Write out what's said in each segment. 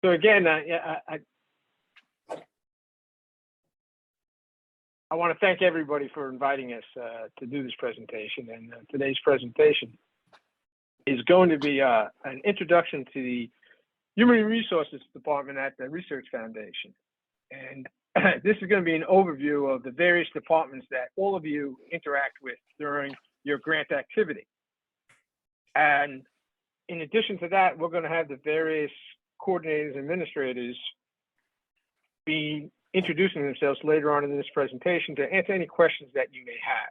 So again, I want to thank everybody for inviting us to do this presentation. And today's presentation is going to be an introduction to the Human Resources Department at the Research Foundation. And this is going to be an overview of the various departments that all of you interact with during your grant activity. And in addition to that, we're going to have the various coordinators and administrators be introducing themselves later on in this presentation to answer any questions that you may have.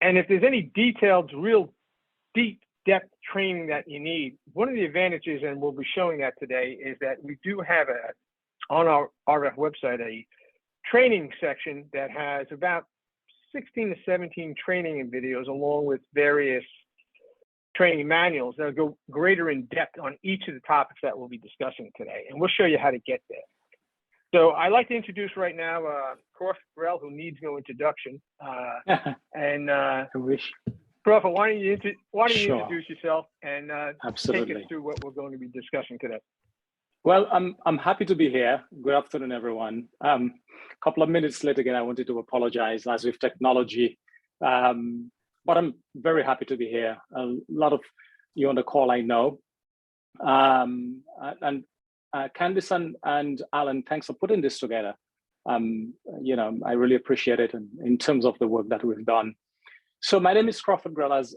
And if there's any detailed, real deep depth training that you need, one of the advantages, and we'll be showing that today, is that we do have on our RF website a training section that has about 16 to 17 training and videos, along with various training manuals that go greater in depth on each of the topics that we'll be discussing today. And we'll show you how to get there. So I'd like to introduce right now Crawford Grell, who needs no introduction. I wish. Crawford, why don't you Sure. introduce yourself and Absolutely. take us through what we're going to be discussing today. Well, I'm happy to be here. Good afternoon, everyone. A couple of minutes late again, I wanted to apologize as with technology, but I'm very happy to be here. A lot of you on the call I know. Candice and Alan, thanks for putting this together. You know, I really appreciate it in terms of the work that we've done. So my name is Crawford Grell. As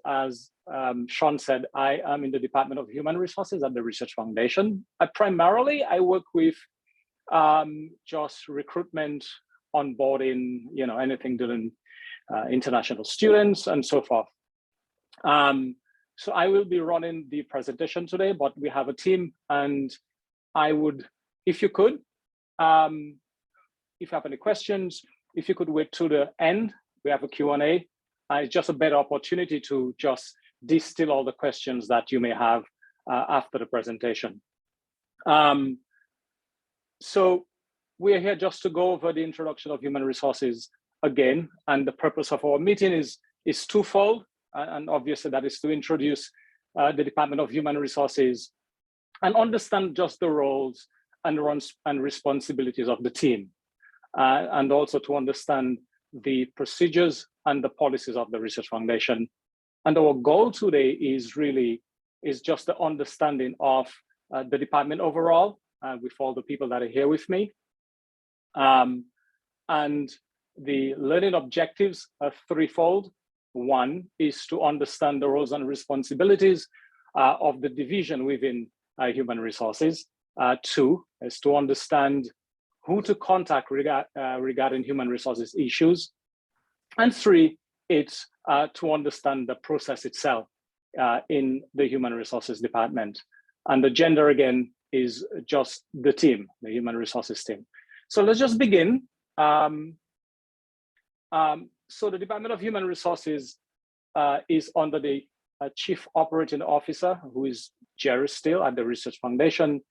Sean said, I am in the Department of Human Resources at the Research Foundation. Primarily, I work with just recruitment, onboarding, you know, anything doing international students and so forth. So I will be running the presentation today, but we have a team, and I would, if you could, if you have any questions, if you could wait to the end, we have a Q&A. It's just a better opportunity to just distill all the questions that you may have after the presentation. So we're here just to go over the introduction of human resources again, and the purpose of our meeting is twofold, and obviously that is to introduce the Department of Human Resources and understand just the roles and responsibilities of the team, and also to understand the procedures and the policies of the Research Foundation. And our goal today is just the understanding of the department overall, with all the people that are here with me. And the learning objectives are threefold. One is to understand the roles and responsibilities of the division within human resources. Two is to understand who to contact regarding human resources issues. And three, it's to understand the process itself in the Human Resources Department. And the gender, again, is just the team, the Human Resources team. So let's just begin. So the Department of Human Resources is under the Chief Operating Officer, who is Jerry Steele at the Research Foundation.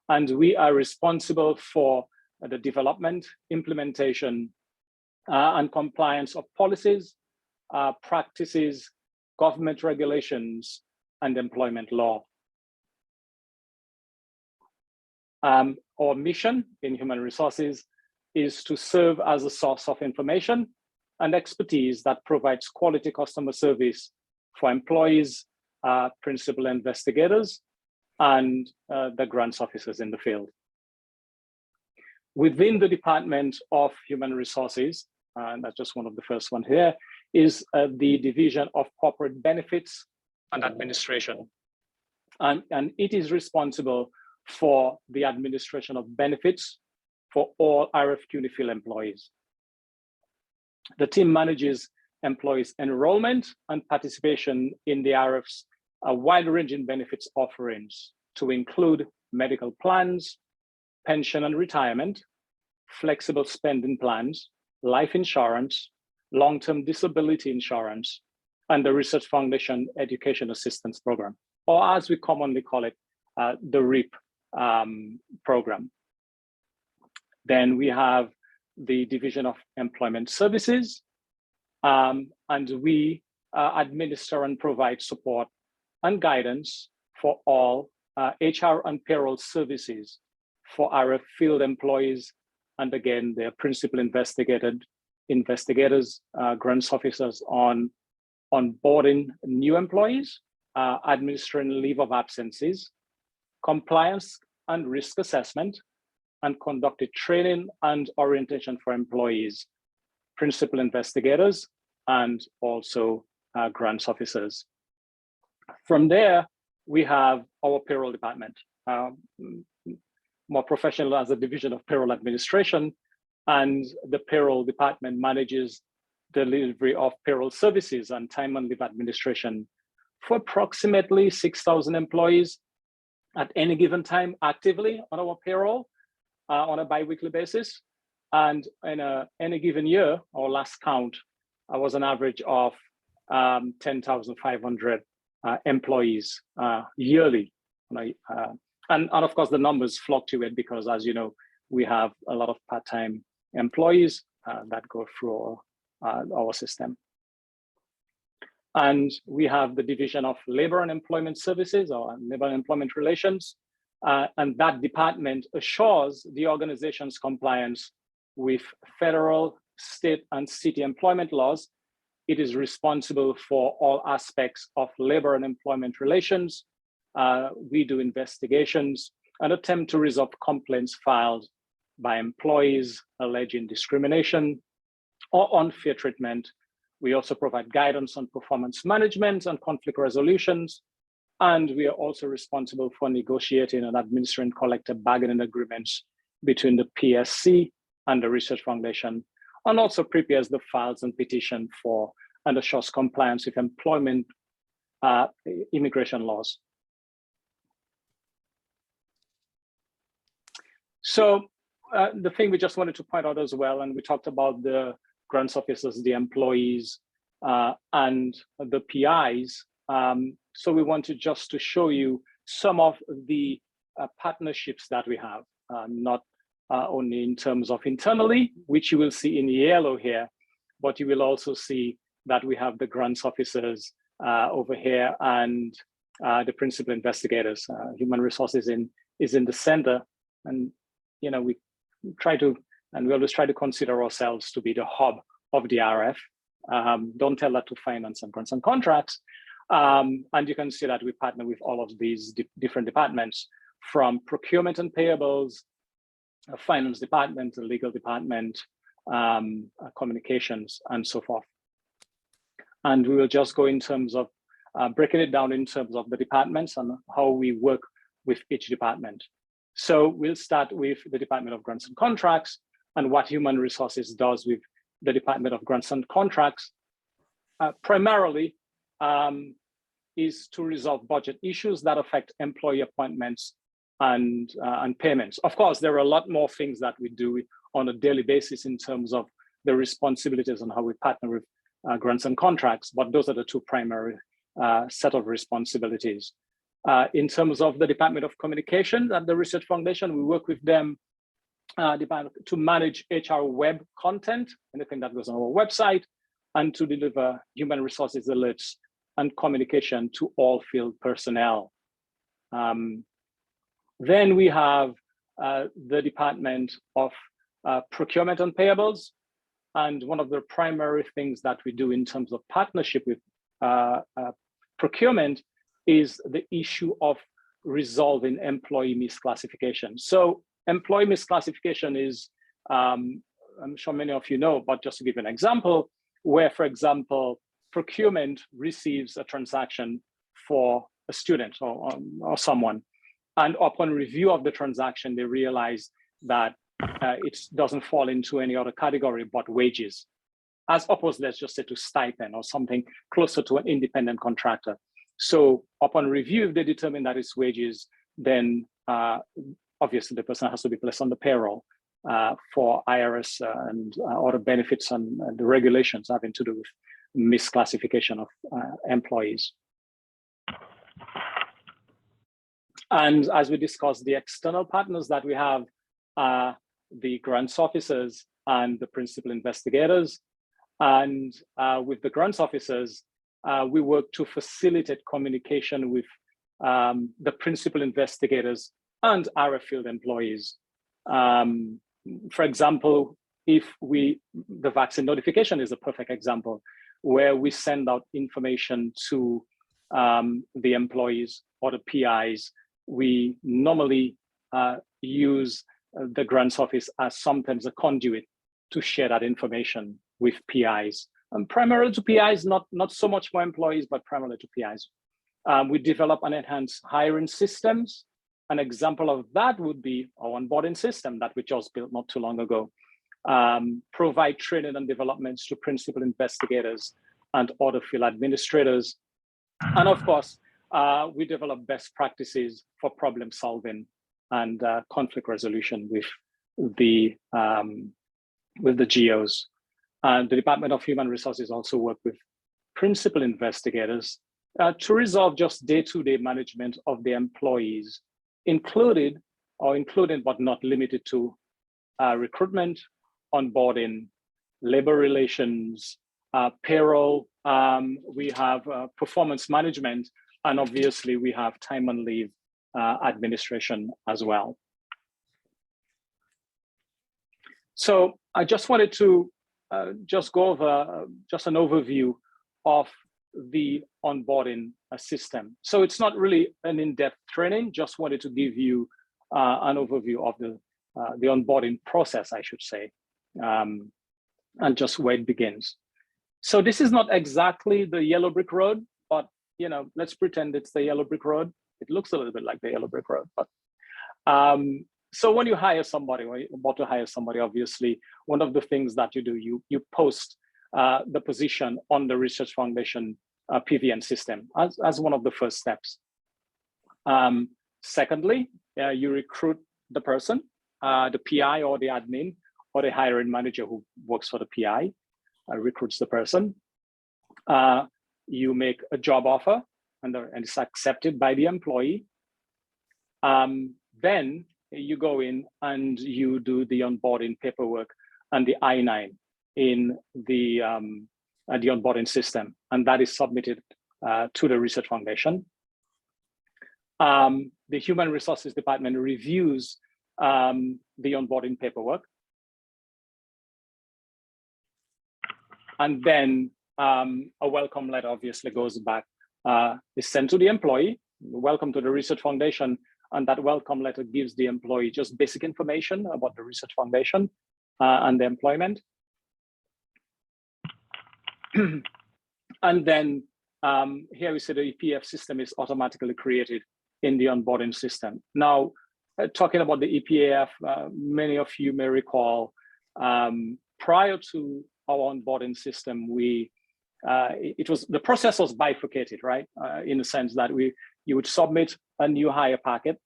And we are responsible for the development, implementation, and compliance of policies, practices, government regulations, and employment law. Our mission in human resources is to serve as a source of information and expertise that provides quality customer service for employees, principal investigators, and the grants officers in the field. Within the Department of Human Resources, and that's just one of the first one here, is the Division of Corporate Benefits and Administration. And it is responsible for the administration of benefits for all RFCUNY field employees. The team manages employees' enrollment and participation in the RF's wide-ranging benefits offerings to include medical plans, pension and retirement, flexible spending plans, life insurance, long-term disability insurance, and the Research Foundation Education Assistance Program, or as we commonly call it, the REAP program. Then we have the Division of Employment Services, and we administer and provide support and guidance for all HR and payroll services for RF field employees. And again, they're principal investigators, grants officers on onboarding new employees, administering leave of absences, compliance and risk assessment, and conducted training and orientation for employees, principal investigators, and also grants officers. From there, we have our payroll department, more professional as a division of payroll administration, and the payroll department manages delivery of payroll services and time and leave administration for approximately 6,000 employees at any given time actively on our payroll on a bi-weekly basis. And in any given year, our last count was an average of 10,500 employees yearly. And of course, the numbers fluctuate because, as you know, we have a lot of part-time employees that go through our system. And we have the Division of Labor and Employment Services, or Labor and Employment Relations, and that department assures the organization's compliance with federal, state, and city employment laws. It is responsible for all aspects of labor and employment relations. We do investigations and attempt to resolve complaints filed by employees alleging discrimination or unfair treatment. We also provide guidance on performance management and conflict resolutions. And we are also responsible for negotiating and administering collective bargaining agreements between the PSC and the Research Foundation, and also prepares the files and petition for and assures compliance with employment immigration laws. So the thing we just wanted to point out as well, and we talked about the grants officers, the employees, and the PIs. So we wanted just to show you some of the partnerships that we have, not only in terms of internally, which you will see in yellow here, but you will also see that we have the grants officers over here and the principal investigators. Human resources is in the center, and we try to, and we always try to consider ourselves to be the hub of the RF. Don't tell that to finance and grants and contracts. And you can see that we partner with all of these different departments, from procurement and payables, finance department, the legal department, communications, and so forth. And we will just go in terms of breaking it down in terms of the departments and how we work with each department. So we'll start with the Department of Grants and Contracts, and what Human Resources does with the Department of Grants and Contracts primarily is to resolve budget issues that affect employee appointments and payments. Of course, there are a lot more things that we do on a daily basis in terms of the responsibilities and how we partner with grants and contracts, but those are the two primary set of responsibilities. In terms of the Department of Communication at the Research Foundation, we work with them to manage HR web content, anything that goes on our website, and to deliver human resources alerts and communication to all field personnel. Then we have the Department of Procurement and Payables. And one of the primary things that we do in terms of partnership with procurement is the issue of resolving employee misclassification. So employee misclassification is, I'm sure many of you know, but just to give an example, where, for example, procurement receives a transaction for a student or someone, and upon review of the transaction, they realize that it doesn't fall into any other category but wages, as opposed, let's just say, to stipend or something closer to an independent contractor. So upon review, if they determine that it's wages, then obviously the person has to be placed on the payroll for IRS and other benefits and the regulations having to do with misclassification of employees. And as we discussed, the external partners that we have are the grants officers and the principal investigators. And with the grants officers, we work to facilitate communication with the principal investigators, and RF field employees. For example, the vaccine notification is a perfect example where we send out information to the employees or the PIs. We normally use the grants office as sometimes a conduit to share that information with PIs, and primarily to PIs, not so much for employees, but primarily to PIs. We develop and enhance hiring systems. An example of that would be our onboarding system that we just built not too long ago. Provide training and developments to principal investigators and other field administrators. And of course, we develop best practices for problem solving and conflict resolution with the GOs. And the Department of Human Resources also work with principal investigators to resolve just day-to-day management of the employees, including but not limited to recruitment, onboarding, labor relations, payroll. We have performance management, and obviously we have time and leave administration as well. So I just wanted to just go over just an overview of the onboarding system. So it's not really an in-depth training, just wanted to give you an overview of the onboarding process, I should say, and just where it begins. So this is not exactly the yellow brick road, but let's pretend it's the yellow brick road. It looks a little bit like the yellow brick road, but so when you hire somebody, or you're about to hire somebody, obviously, one of the things that you do, you post the position on the Research Foundation PVN system as one of the first steps. Secondly, you recruit the person, the PI or the admin or the hiring manager who works for the PI, recruits the person. You make a job offer and it's accepted by the employee. Then you go in and you do the onboarding paperwork and the I-9 in the onboarding system, and that is submitted to the Research Foundation. The Human Resources Department reviews the onboarding paperwork, and then a welcome letter obviously goes back, is sent to the employee. Welcome to the Research Foundation. And that welcome letter gives the employee just basic information about the Research Foundation and the employment. And then here we see the EPF system is automatically created in the onboarding system. Now, talking about the EPAF, many of you may recall, prior to our onboarding system, the process was bifurcated, right? In the sense that you would submit a new hire packet,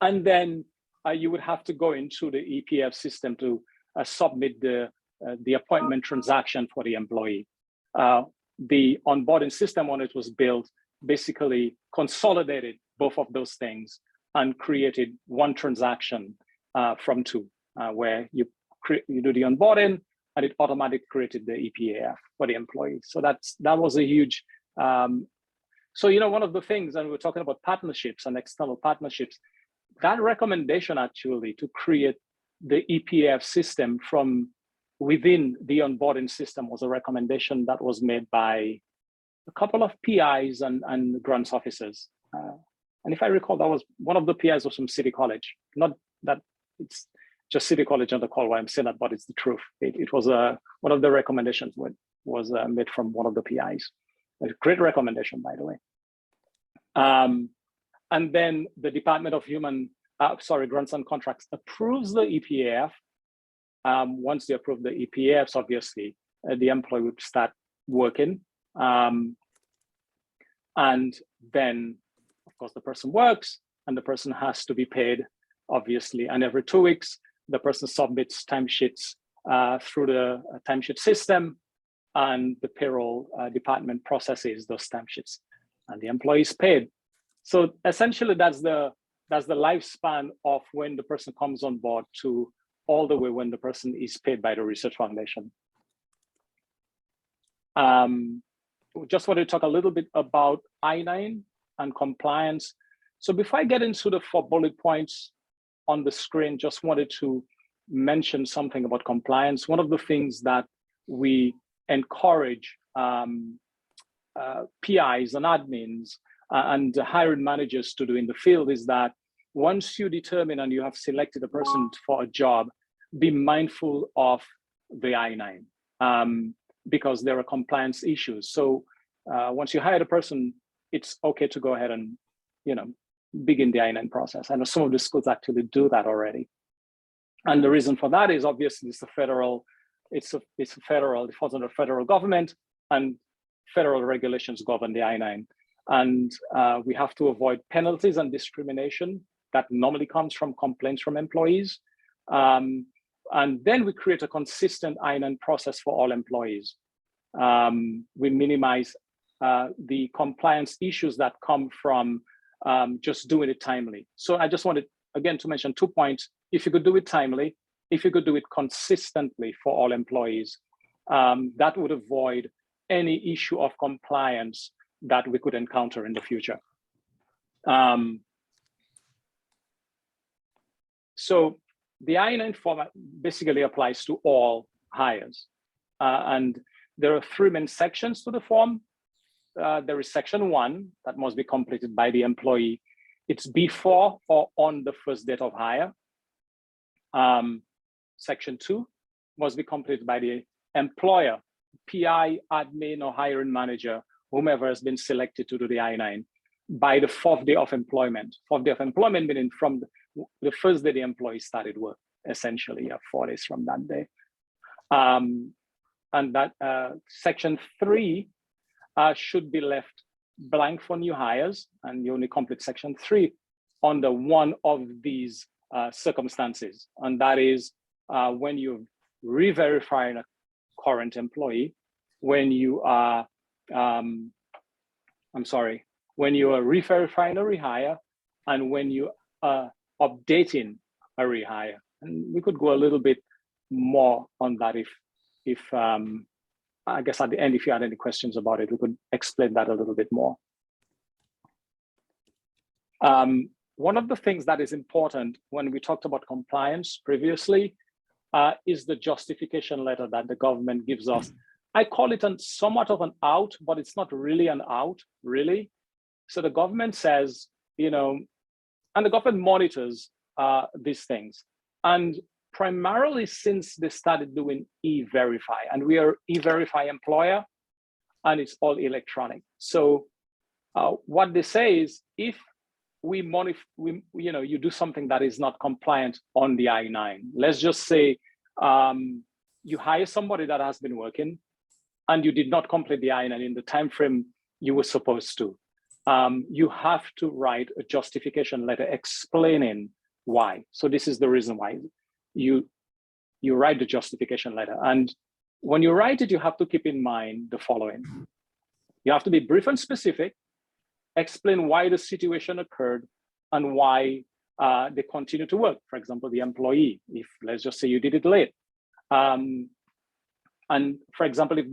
and then you would have to go into the EPF system to submit the appointment transaction for the employee. The onboarding system, when it was built, basically consolidated both of those things and created one transaction from two, where you do the onboarding and it automatically created the EPAF for the employee. So that was a huge. So one of the things, and we're talking about partnerships and external partnerships, that recommendation actually to create the EPF system from within the onboarding system was a recommendation that was made by a couple of PIs and grants officers. And if I recall, that was one of the PIs was from City College. Not that it's just City College on the call why I'm saying that, but it's the truth. It was one of the recommendations was made from one of the PIs. A great recommendation, by the way. And then the Department of Grants and Contracts approves the EPAF. Once they approve the EPAFs, obviously, the employee would start working. And then, of course, the person works and the person has to be paid, obviously. And every 2 weeks, the person submits timesheets through the timesheet system, and the payroll department processes those timesheets, and the employee is paid. So essentially, that's the lifespan of when the person comes on board to all the way when the person is paid by the Research Foundation. Just want to talk a little bit about I-9 and compliance. So before I get into the 4 bullet points on the screen, just wanted to mention something about compliance. One of the things that we encourage PIs and admins and hiring managers to do in the field is that once you determine and you have selected a person for a job, be mindful of the I-9 because there are compliance issues. So once you hire the person, it's okay to go ahead and, begin the I-9 process. I know some of the schools actually do that already. And the reason for that is obviously it falls under federal government, and federal regulations govern the I-9. And we have to avoid penalties and discrimination that normally comes from complaints from employees. And then we create a consistent I-9 process for all employees. We minimize the compliance issues that come from just doing it timely. So I just wanted, again, to mention 2 points. If you could do it timely, if you could do it consistently for all employees, that would avoid any issue of compliance that we could encounter in the future. So the I-9 format basically applies to all hires. And there are 3 main sections to the form. There is section 1 that must be completed by the employee. It's before or on the first date of hire. Section 2 must be completed by the employer, PI, admin, or hiring manager, whomever has been selected to do the I-9 by the 4th day of employment. 4th day of employment meaning from the first day the employee started work, essentially, 4 days from that day. And that section 3 should be left blank for new hires, and you only complete section 3 under one of these circumstances. And that is when you're re-verifying a current employee, when you are, when you are re-verifying a rehire, and when you are updating a rehire. And we could go a little bit more on that if I guess at the end, if you had any questions about it, we could explain that a little bit more. One of the things that is important when we talked about compliance previously is the justification letter that the government gives us. I call it somewhat of an out, but it's not really an out, really. So the government says, and the government monitors these things. And primarily since they started doing e-verify, and we are e-verify employer, and it's all electronic. So what they say is, if you do something that is not compliant on the I-9, let's just say you hire somebody that has been working, and you did not complete the I-9 in the time frame you were supposed to, you have to write a justification letter explaining why. So this is the reason why. You write the justification letter. And when you write it, you have to keep in mind the following. You have to be brief and specific, explain why the situation occurred and why they continue to work. For example, the employee, if let's just say you did it late. And for example, if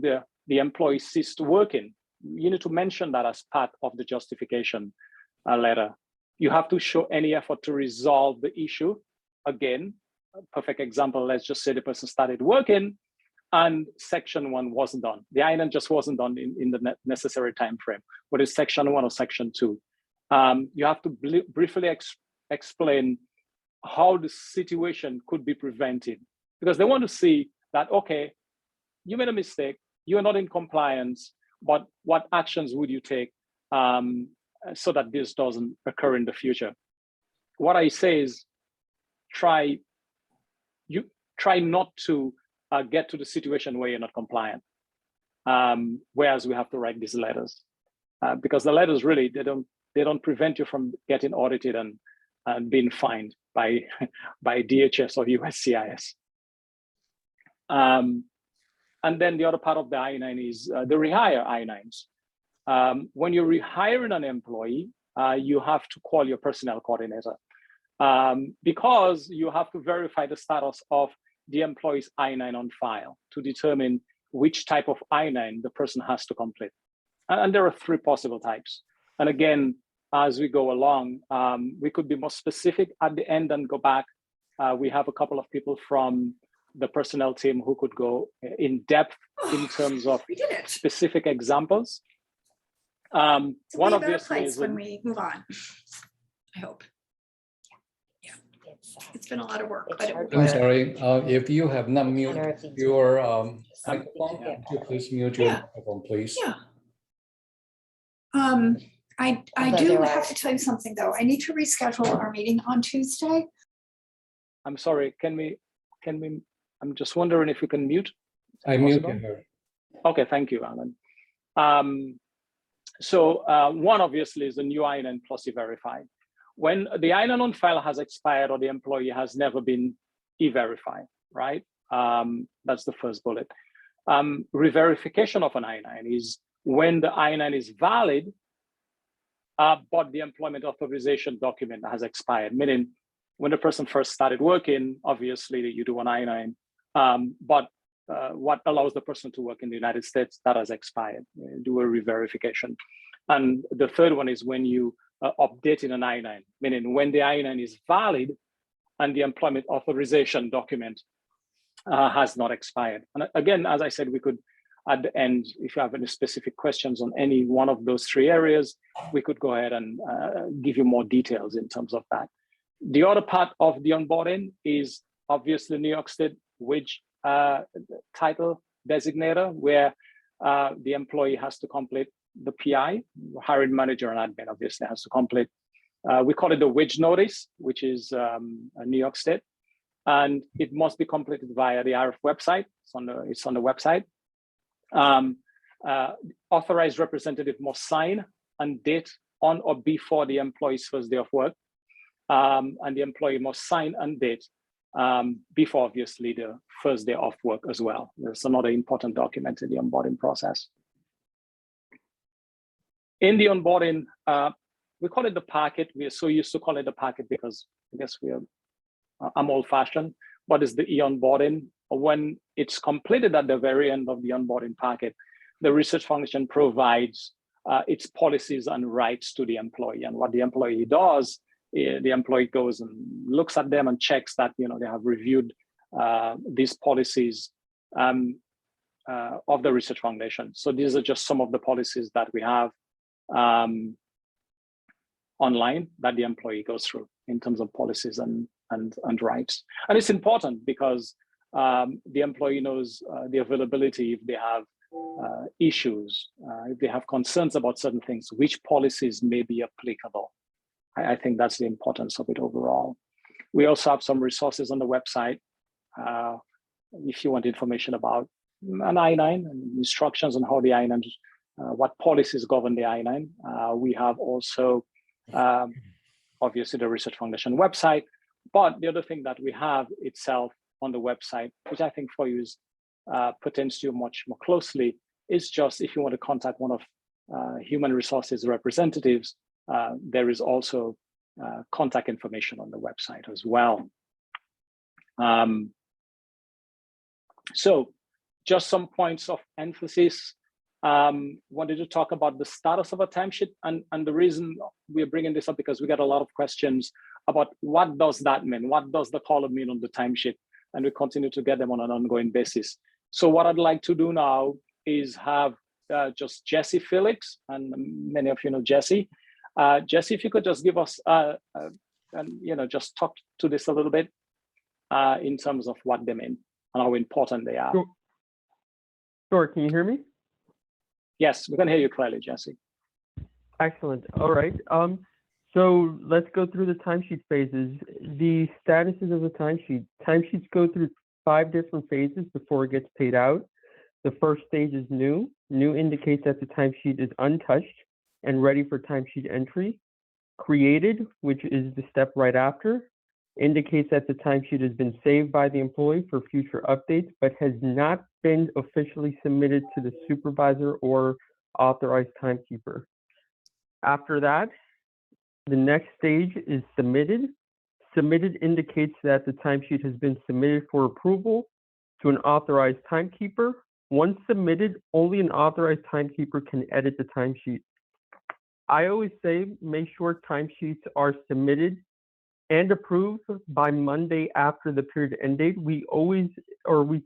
the employee ceased working, you need to mention that as part of the justification letter. You have to show any effort to resolve the issue. Again, a perfect example, let's just say the person started working and section 1 wasn't done. The I-9 just wasn't done in the necessary time frame, whether it's section 1 or section 2. You have to briefly explain how the situation could be prevented, because they want to see that, okay, you made a mistake, you're not in compliance, but what actions would you take so that this doesn't occur in the future? What I say is try not to get to the situation where you're not compliant, whereas we have to write these letters because the letters really, they don't prevent you from getting audited and being fined by DHS or USCIS. And then the other part of the I-9 is the rehire I-9s. When you're rehiring an employee, you have to call your personnel coordinator because you have to verify the status of the employee's I-9 on file to determine which type of I-9 the person has to complete. And there are 3 possible types. And again, as we go along. We could be more specific at the end and go back. We have a couple of people from the personnel team who could go in depth in terms of specific examples. So one be a of better the place when we move on, I hope. It's been a lot of work, but I'm sorry, if you have not muted your microphone, Yeah. could you please mute your Yeah. microphone, please? yeah. I do have to tell you something though. I need to reschedule our meeting on Tuesday. I'm sorry, can we, I'm just wondering if you can mute. I muted her. Okay, thank you, Alan. So one obviously is the new I-9 plus E-Verify. When the I-9 on file has expired or the employee has never been E-Verified, right? That's the first bullet. Re-verification of an I-9 is when the I-9 is valid, but the employment authorization document has expired, meaning when the person first started working, obviously you do an I-9, but what allows the person to work in the United States, that has expired, do a re-verification. And the third one is when you update in an I-9, meaning when the I-9 is valid and the employment authorization document has not expired. And again, as I said, we could, at the end, if you have any specific questions on any one of those three areas, we could go ahead and give you more details in terms of that. The other part of the onboarding is obviously New York State wage title designator, where the employee has to complete the PI, hiring manager and admin obviously has to complete. We call it the wage notice, which is New York State, and it must be completed via the RF website. It's on the website. Authorized representative must sign and date on or before the employee's first day of work, and the employee must sign and date before obviously the first day of work as well. There's another important document in the onboarding process. In the onboarding, we call it the packet. We are so used to call it the packet because I guess I'm old fashioned, but it's the e-onboarding. When it's completed at the very end of the onboarding packet, the research function provides its policies and rights to the employee. And what the employee does, the employee goes and looks at them and checks that they have reviewed these policies of the research foundation. So these are just some of the policies that we have online that the employee goes through in terms of policies and rights. And it's important because the employee knows the availability if they have issues, if they have concerns about certain things, which policies may be applicable. I think that's the importance of it overall. We also have some resources on the website if you want information about an I-9 and instructions on how the I-9, what policies govern the I-9. We have also obviously the Research Foundation website, but the other thing that we have itself on the website, which I think for you is pertains to you much more closely, is just if you want to contact one of human resources representatives, there is also contact information on the website as well. So just some points of emphasis. Wanted to talk about the status of a timesheet, and the reason we're bringing this up because we got a lot of questions about what does that mean? What does the column mean on the timesheet? And we continue to get them on an ongoing basis. So what I'd like to do now is have just Jesse Felix, and many of you know Jesse. Jesse, if you could just give us, just talk to this a little bit in terms of what they mean and how important they are. Sure, can you hear me? Yes, we can hear you clearly, Jesse. Excellent. All right. So let's go through the timesheet phases. The statuses of the timesheet. Timesheets go through 5 different phases before it gets paid out. The first stage is new. New indicates that the timesheet is untouched and ready for timesheet entry. Created, which is the step right after, indicates that the timesheet has been saved by the employee for future updates, but has not been officially submitted to the supervisor or authorized timekeeper. After that, the next stage is submitted. Submitted indicates that the timesheet has been submitted for approval to an authorized timekeeper. Once submitted, only an authorized timekeeper can edit the timesheet. I always say make sure timesheets are submitted and approved by Monday after the period end date. We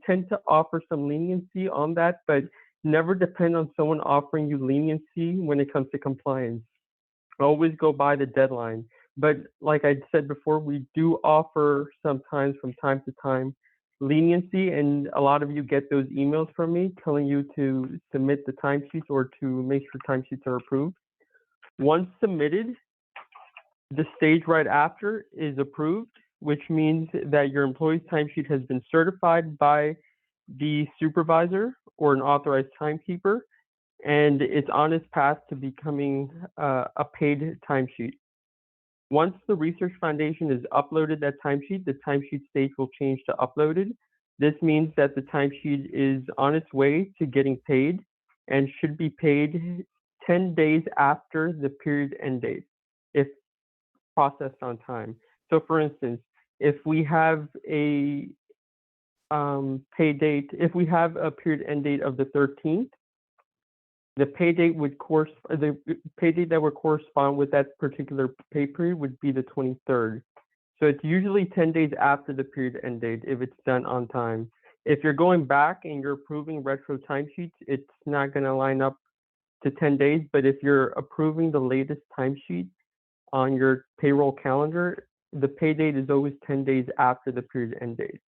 tend to offer some leniency on that, but never depend on someone offering you leniency when it comes to compliance. Always go by the deadline. But like I said before, we do offer sometimes from time to time leniency, and a lot of you get those emails from me telling you to submit the timesheets or to make sure timesheets are approved. Once submitted, the stage right after is approved, which means that your employee's timesheet has been certified by the supervisor or an authorized timekeeper, and it's on its path to becoming a paid timesheet. Once the Research Foundation has uploaded that timesheet, the timesheet stage will change to uploaded. This means that the timesheet is on its way to getting paid and should be paid 10 days after the period end date, if processed on time. So for instance, if we have a pay date, if we have a period end date of the 13th, the pay date that would correspond with that particular pay period would be the 23rd. So it's usually 10 days after the period end date if it's done on time. If you're going back and you're approving retro timesheets, it's not going to line up to 10 days. But if you're approving the latest timesheet on your payroll calendar, the pay date is always 10 days after the period end date.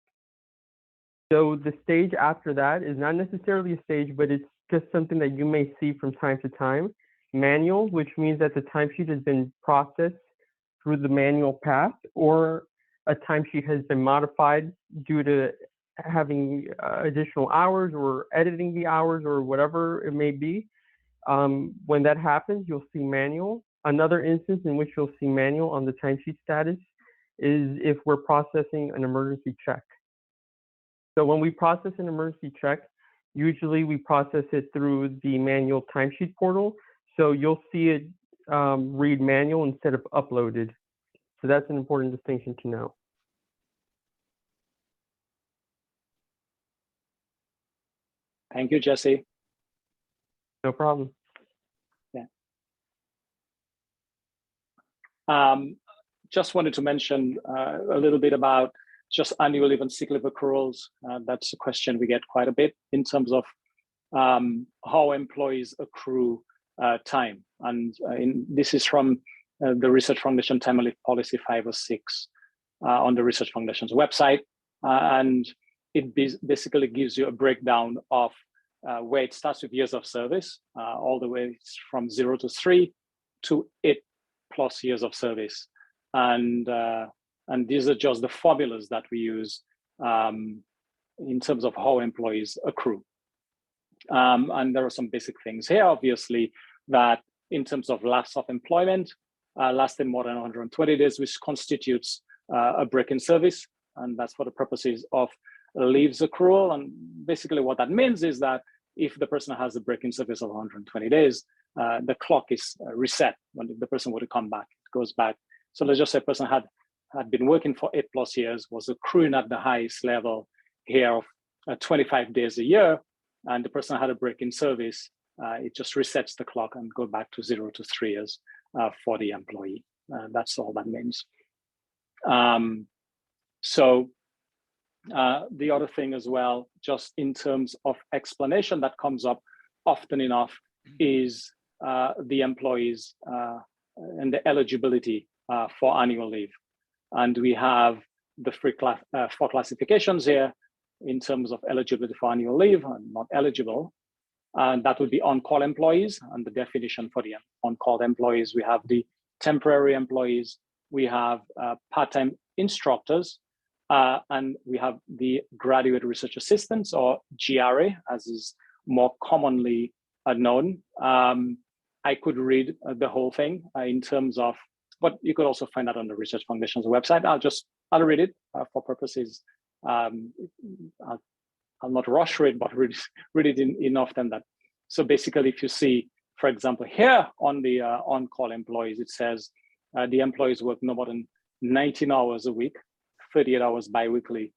So the stage after that is not necessarily a stage, but it's just something that you may see from time to time. Manual, which means that the timesheet has been processed through the manual path, or a timesheet has been modified due to having additional hours or editing the hours or whatever it may be. When that happens, you'll see manual. Another instance in which you'll see manual on the timesheet status is if we're processing an emergency check. So when we process an emergency check, usually we process it through the manual timesheet portal. So you'll see it read manual instead of uploaded. So that's an important distinction to know. Thank you, Jesse. No problem. Just wanted to mention a little bit about just annual leave and sick leave accruals. That's a question we get quite a bit in terms of how employees accrue time. And this is from the Research Foundation Time and Leave Policy 506 on the Research Foundation's website. And it basically gives you a breakdown of where it starts with years of service, all the way from 0 to 3 to 8+ years of service. And these are just the formulas that we use in terms of how employees accrue. And there are some basic things here, obviously, that in terms of lapse of employment, lasting more than 120 days, which constitutes a break in service. And that's for the purposes of leaves accrual. And basically what that means is that if the person has a break in service of 120 days, the clock is reset. When the person were to come back, it goes back. So let's just say a person had been working for 8+ years, was accruing at the highest level here of 25 days a year, and the person had a break in service, it just resets the clock and go back to 0 to 3 years for the employee. That's all that means. So the other thing as well, just in terms of explanation that comes up often enough, is the employees and the eligibility for annual leave. And we have the four classifications here in terms of eligibility for annual leave and not eligible. And that would be on-call employees. And the definition for the on-call employees, we have the temporary employees, we have part-time instructors, and we have the graduate research assistants, or GRA, as is more commonly known. I could read the whole thing in terms of, but you could also find that on the Research Foundation's website. I'll read it for purposes. I'll not rush read, but read it enough than that. So basically, if you see, for example, here on the on-call employees, it says the employees work no more than 19 hours a week, 38 hours biweekly,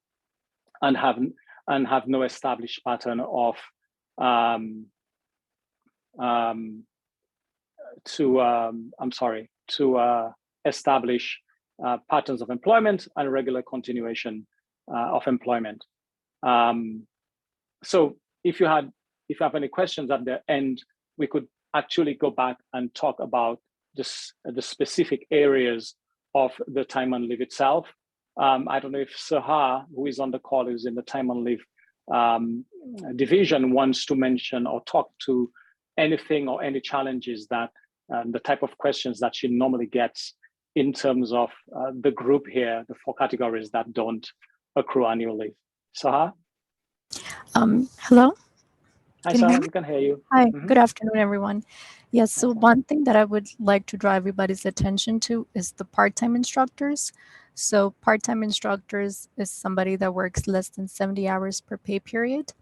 and have no established pattern of establish patterns of employment and regular continuation of employment. So if you have any questions at the end, we could actually go back and talk about the specific areas of the time on leave itself. I don't know if Sahar, who is on the call, who's in the time on leave division, wants to mention or talk to anything or any challenges that the type of questions that she normally gets in terms of the group here, the 4 categories that don't accrue annual leave. Sahar? Hello? Hi, Can you hear Sahar, me? we can hear you. Hi, good afternoon, everyone. Yes, so one thing that I would like to draw everybody's attention to is the part-time instructors. So part-time instructors is somebody that works less than 70 hours per pay period,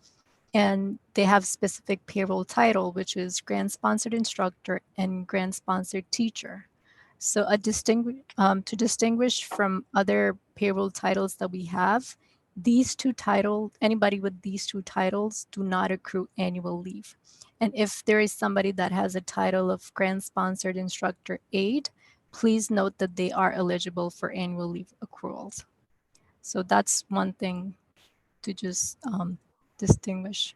and they have specific payroll title, which is grant-sponsored instructor and grant-sponsored teacher. So to distinguish from other payroll titles that we have, these 2 titles, anybody with these 2 titles do not accrue annual leave. And if there is somebody that has a title of grant-sponsored instructor aide, please note that they are eligible for annual leave accruals. So that's one thing to just distinguish.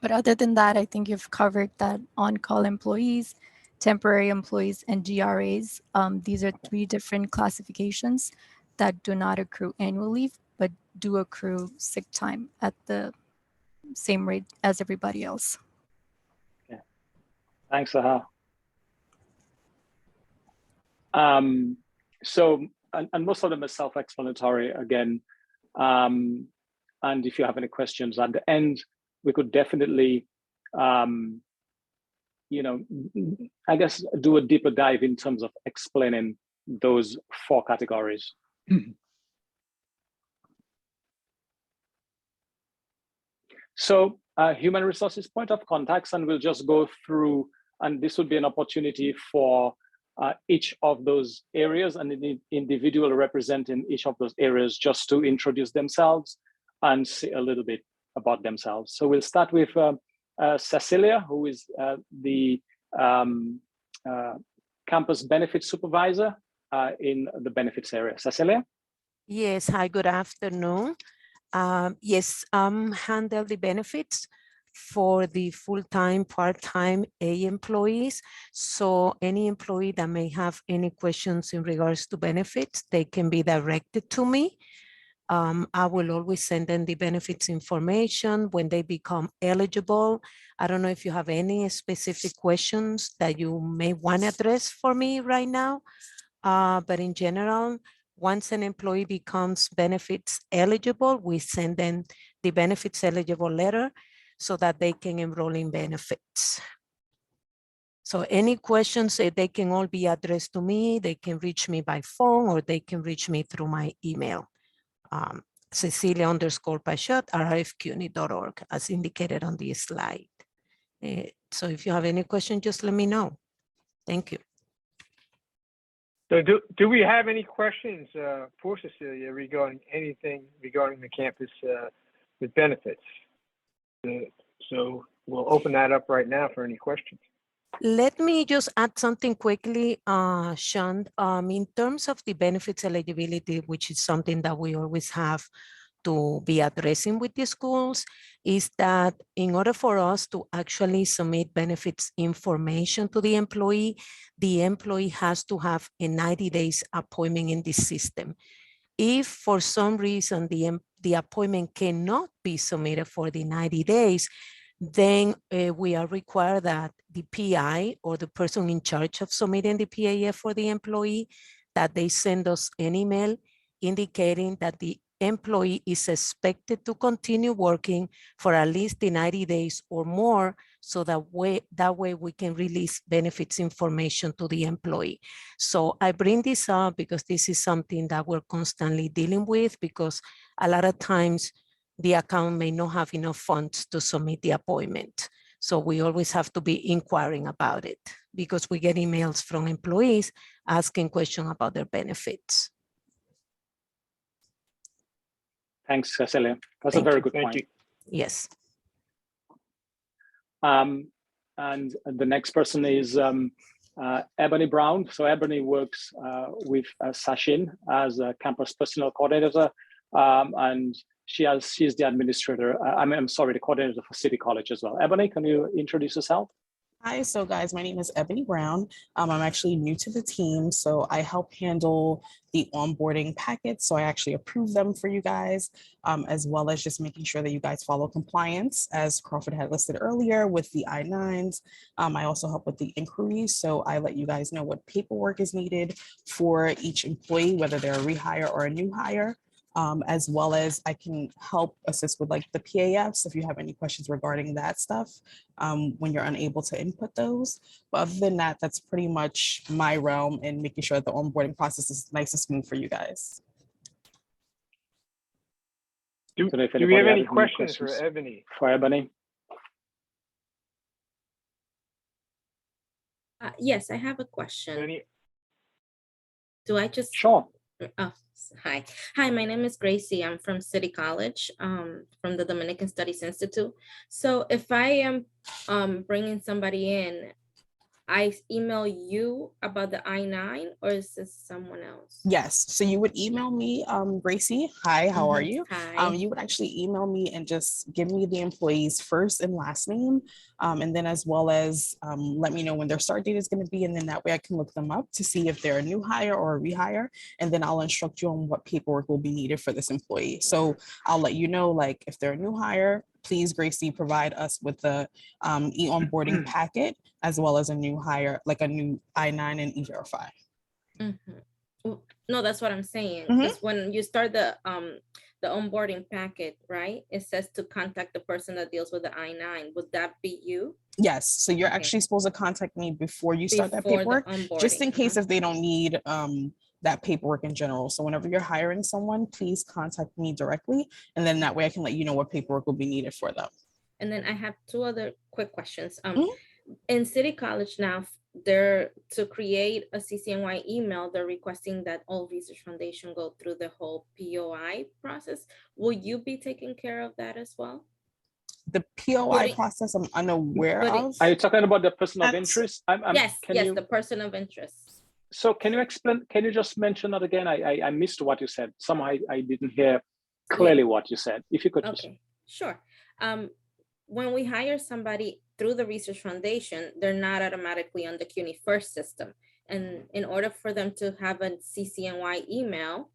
But other than that, I think you've covered that on-call employees, temporary employees, and GRAs. These are 3 different classifications that do not accrue annual leave, but do accrue sick time at the same rate as everybody else. Okay. Thanks, Sahar. So, and most of them are self-explanatory again. And if you have any questions at the end, we could definitely, you know, I guess do a deeper dive in terms of explaining those 4 categories. So human resources point of contacts, and we'll just go through, and this would be an opportunity for each of those areas and the individual representing each of those areas just to introduce themselves and say a little bit about themselves. So we'll start with Cecilia, who is the campus benefits supervisor in the benefits area. Cecilia? Yes, hi, good afternoon. Yes, handle the benefits for the full-time, part-time A employees. So any employee that may have any questions in regards to benefits, they can be directed to me. I will always send them the benefits information when they become eligible. I don't know if you have any specific questions that you may want to address for me right now, but in general, once an employee becomes benefits eligible, we send them the benefits eligible letter so that they can enroll in benefits. So any questions, they can all be addressed to me. They can reach me by phone or they can reach me through my email. Cecilia_Pachot@rfcuny.org, as indicated on the slide. So if you have any questions, just let me know. Thank you. So do we have any questions for Cecilia regarding anything regarding the campus with benefits? So we'll open that up right now for any questions. Let me just add something quickly, Sean. In terms of the benefits eligibility, which is something that we always have to be addressing with the schools, is that in order for us to actually submit benefits information to the employee has to have a 90 days appointment in the system. If for some reason the appointment cannot be submitted for the 90 days, then we are required that the PI or the person in charge of submitting the PAF for the employee, that they send us an email indicating that the employee is expected to continue working for at least the 90 days or more, so that way we can release benefits information to the employee. So I bring this up because this is something that we're constantly dealing with, because a lot of times the account may not have enough funds to submit the appointment. So we always have to be inquiring about it, because we get emails from employees asking questions about their benefits. Thanks, Cecilia. That's a very good point. Yes. And the next person is Ebony Brown. So Ebony works with Sachin as a campus personnel coordinator, and she's the administrator. I'm sorry, the coordinator for City College as well. Ebony, can you introduce yourself? Hi, so guys, my name is Ebony Brown. I'm actually new to the team, so I help handle the onboarding packets. So I actually approve them for you guys, as well as just making sure that you guys follow compliance, as Crawford had listed earlier with the I-9s. I also help with the inquiries, so I let you guys know what paperwork is needed for each employee, whether they're a rehire or a new hire. As well as I can help assist with like the PAFs if you have any questions regarding that stuff when you're unable to input those. But other than that, that's pretty much my realm in making sure that the onboarding process is nice and smooth for you guys. Do we have any questions for Ebony? For Ebony? Yes, I have a question. Do I just? Sure. Oh, hi. Hi, my name is Gracie. I'm from City College, from the Dominican Studies Institute. So if I am bringing somebody in, I email you about the I-9, or is this someone else? Yes, so you would email me, Gracie, hi, how are you? Hi. You would actually email me and just give me the employee's first and last name, and then as well as let me know when their start date is going to be, and then that way I can look them up to see if they're a new hire or a rehire, and then I'll instruct you on what paperwork will be needed for this employee. So I'll let you know, like, if they're a new hire, please, Gracie, provide us with the e-onboarding packet, as well as a new hire, like a new I-9 and E-Verify. No, that's what I'm saying. Because when you start the onboarding packet, right, it says to contact the person that deals with the I-9. Would that be you? Yes. So you're actually supposed to contact me before you start that paperwork, just in case if they don't need that paperwork in general. So whenever you're hiring someone, please contact me directly. And then that way I can let you know what paperwork will be needed for them. And then I have two other quick questions. In City College now, they're to create a CCNY email, they're requesting that all Research Foundation go through the whole POI process. Will you be taking care of that as well? The POI process, I'm unaware of. Are you talking about the person of interest? Yes, the person of interest. So can you explain, can you just mention that again? I missed what you said. Somehow I didn't hear clearly what you said. If you could just. Okay, sure. When we hire somebody through the Research Foundation, they're not automatically on the CUNY First system. And in order for them to have a CCNY email,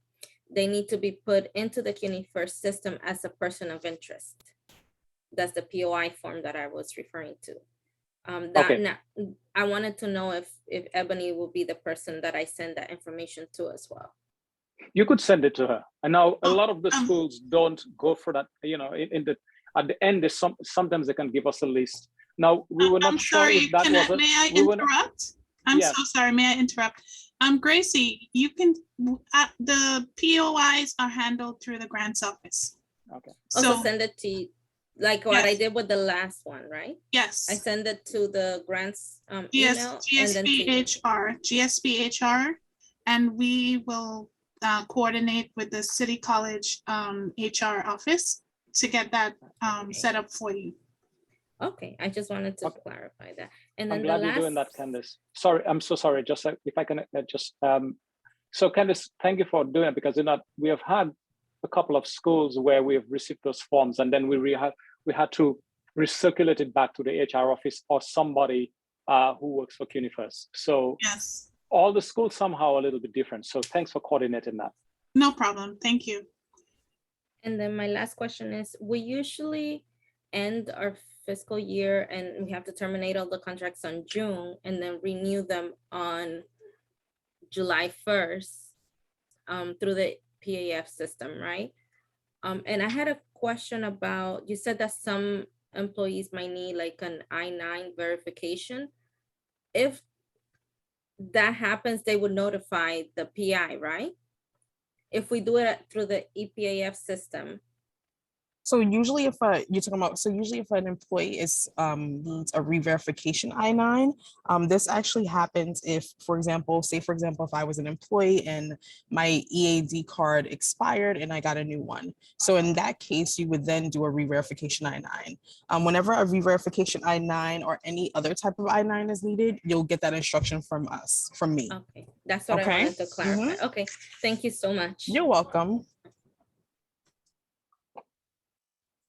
they need to be put into the CUNY First system as a person of interest. That's the POI form that I was referring to. Now, I wanted to know if Ebony will be the person that I send that information to as well. You could send it to her. And now a lot of the schools don't go for that, you know, at the end, sometimes they can give us a list. Now, we were not sure if that was May I interrupt? I'm so sorry, may I interrupt? Gracie, you can, the POIs are handled through the grants office. Okay. So send it to, like what I did with the last one, right? Yes. I send it to the grants email. GSBHR, and we will coordinate with the City College HR office to get that set up for you. Okay, I just wanted to clarify that. And then I'm glad you're doing that, Candace. Sorry, I'm so sorry. Just if I can so Candace, thank you for doing it, because we have had a couple of schools where we have received those forms, and then we had to recirculate it back to the HR office or somebody who works for CUNY First. So yes, all the schools somehow a little bit different. So thanks for coordinating that. No problem. Thank you. And then my last question is, we usually end our fiscal year and we have to terminate all the contracts on June and then renew them on July 1st through the PAF system, right? And I had a question about, you said that some employees might need like an I-9 verification. If that happens, they would notify the PI, right? If we do it through the EPAF system, So usually if you're talking about, so usually if an employee is needs a re-verification I-9, this actually happens if, for example, if I was an employee and my EAD card expired and I got a new one. So in that case, you would then do a re-verification I-9. Whenever a re-verification I-9 or any other type of I-9 is needed, you'll get that instruction from us, from me. Okay, that's what I wanted to clarify. Okay, thank you so much. You're welcome.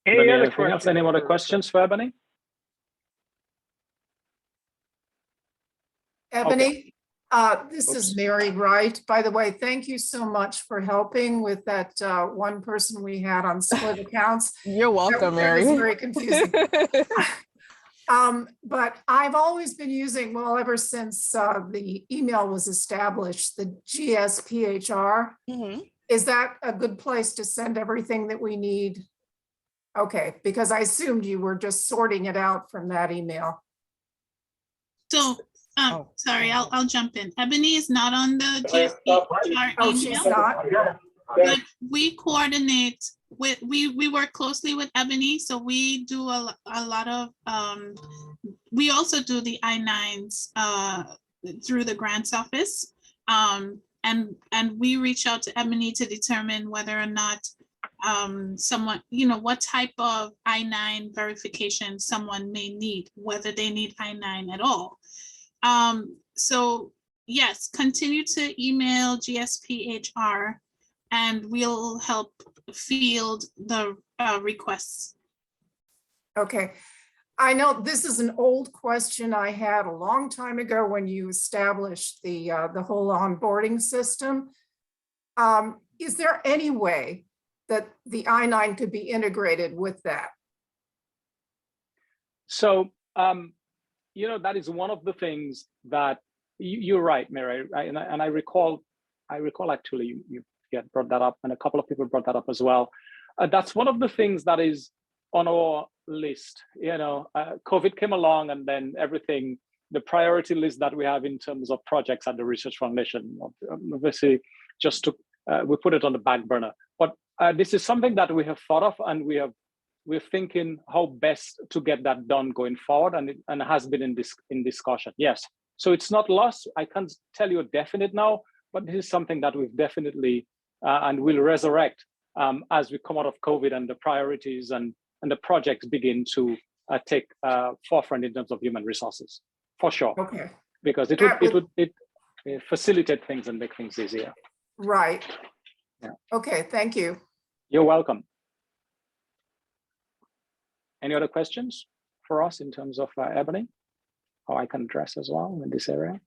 Anything else? Any other questions for Ebony? Ebony, this is Mary Wright. By the way, thank you so much for helping with that one person we had on split accounts. You're welcome, Mary. That was very confusing. But I've always been using, well, ever since the email was established, the GSPHR. Is that a good place to send everything that we need? Okay, because I assumed you were just sorting it out from that email. So, sorry, I'll jump in. Ebony is not on the GSPHR Oh, email. she's not? But we coordinate with, we work closely with Ebony, so we do a lot of, we also do the I-9s through the grants office. And we reach out to Ebony to determine whether or not someone, what type of I-9 verification someone may need, whether they need I-9 at all. So yes, continue to email GSPHR and we'll help field the requests. Okay. I know this is an old question I had a long time ago when you established the whole onboarding system. Is there any way that the I-9 could be integrated with that? So, that is one of the things that you're right, Mary. And I recall actually you brought that up, and a couple of people brought that up as well. That's one of the things that is on our list. COVID came along, and then everything, the priority list that we have in terms of projects at the Research Foundation, obviously just took, we put it on the back burner. But this is something that we have thought of, and we're thinking how best to get that done going forward, and it has been in discussion. Yes, so it's not lost. I can't tell you a definite now, but this is something that we've definitely and will resurrect as we come out of COVID and the priorities and the projects begin to take forefront in terms of human resources, for sure. Okay. Because it would facilitate things and make things easier. Right. Yeah. Okay, thank you. You're welcome. Any other questions for us in terms of Ebony? How I can address as well in this area?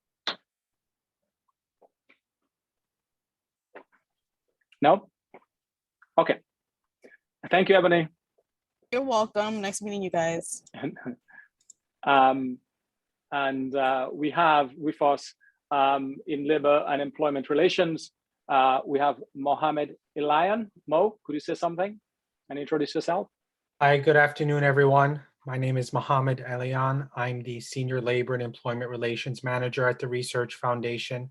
No? Okay. Thank you, Ebony. You're welcome. Nice meeting you guys. We have with us in Labor and Employment Relations, we have Mohammed Elian. Mo, could you say something and introduce yourself? Hi, good afternoon, everyone. My name is Mohammed Elian. I'm the Senior Labor and Employment Relations Manager at the Research Foundation.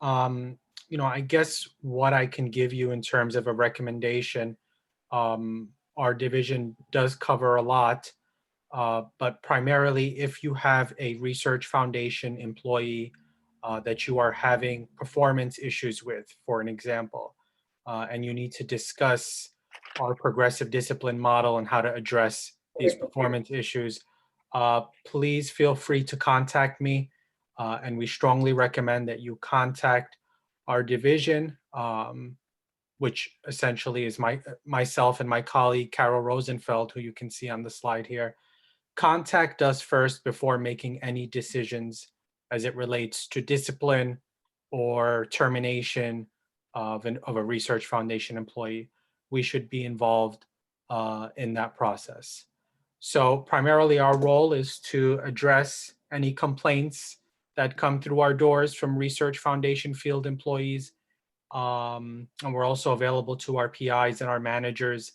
I guess what I can give you in terms of a recommendation, our division does cover a lot, but primarily if you have a Research Foundation employee that you are having performance issues with, for an example, and you need to discuss our progressive discipline model and how to address these performance issues, please feel free to contact me. And we strongly recommend that you contact our division, which essentially is myself and my colleague, Carol Rosenfeld, who you can see on the slide here. Contact us first before making any decisions as it relates to discipline or termination of a Research Foundation employee. We should be involved in that process. So primarily our role is to address any complaints that come through our doors from Research Foundation field employees. And we're also available to our PIs and our managers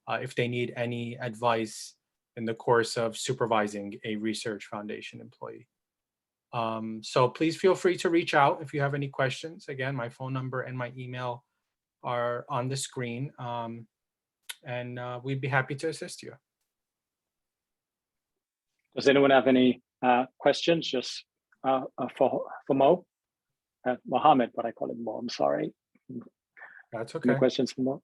if they need any advice in the course of supervising a Research Foundation employee. So please feel free to reach out if you have any questions. Again, my phone number and my email are on the screen. and we'd be happy to assist you. Does anyone have any questions just for Mo? Mohammed, but I call him Mo, I'm sorry. That's okay. Any questions for Mo?